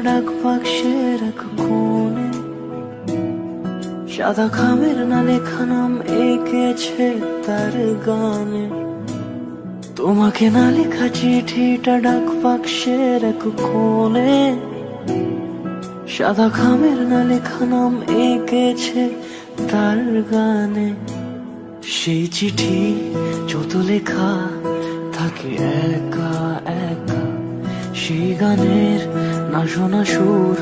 ডাক বাক্সের এক কোণে সাদা খামের না লেখা নাম এঁকেছে তার গানে। তোমাকে না লেখা চিঠিটা ডাক বাক্সের এক কোণে সাদা খামের না লেখা নাম এঁকেছে তার গানে। সেই চিঠি যত লেখা থাকে একা একা, সেই গানের না শোনা সুর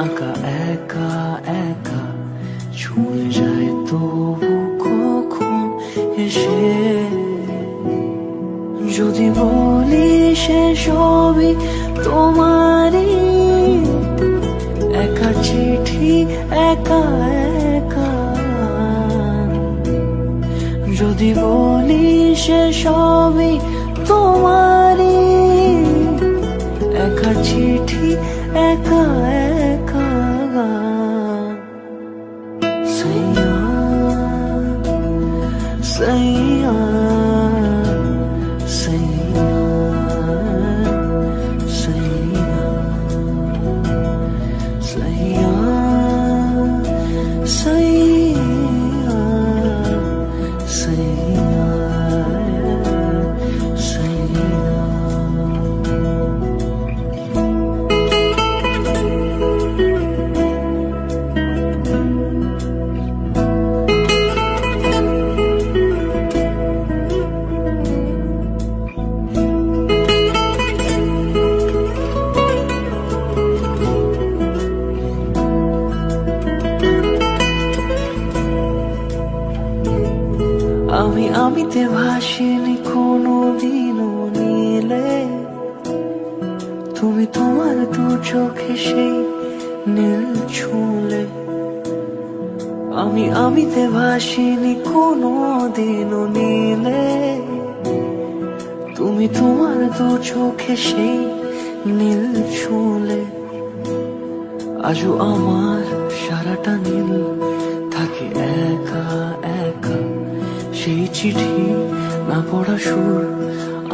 আঁকা একা একা ছুঁয়ে যায় তবু কখন এসে। যদি বলি সে সবই তোমারই, একা চিঠি একা একা। যদি বলি সে সবই তোমারই, একা চিঠি একা একা। সাইয়া সাইয়া সাইয়া সাইয়া সাইয়া সাইয়া সাইয়া সাইয়া। আমিতে ভাসিনি কোনো দিনও নীলে, তুমি তোমার দু চোখে সেই নীল ছুঁলে। আমিতে ভাসিনি কোনো দিনও নীলে, তুমি তোমার দু চোখে সেই নীল ছুঁলে। আজও আমার সারাটা নীল থাকে একা একা, সেই চিঠি না পড়া সুর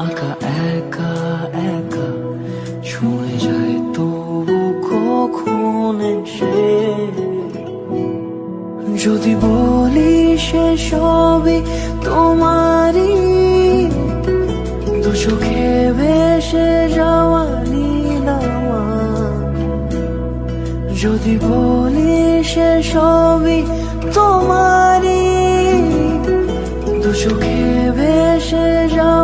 আঁকা একা একা ছুঁয়ে যায় তবু কখন এসে। যদি বলি সে সবই তোমারই, দু চোখে ভেসে যাওয়া নীলামা। যদি বলি সে সবই তোমারই, দু চোখে ভেসে যাওয়া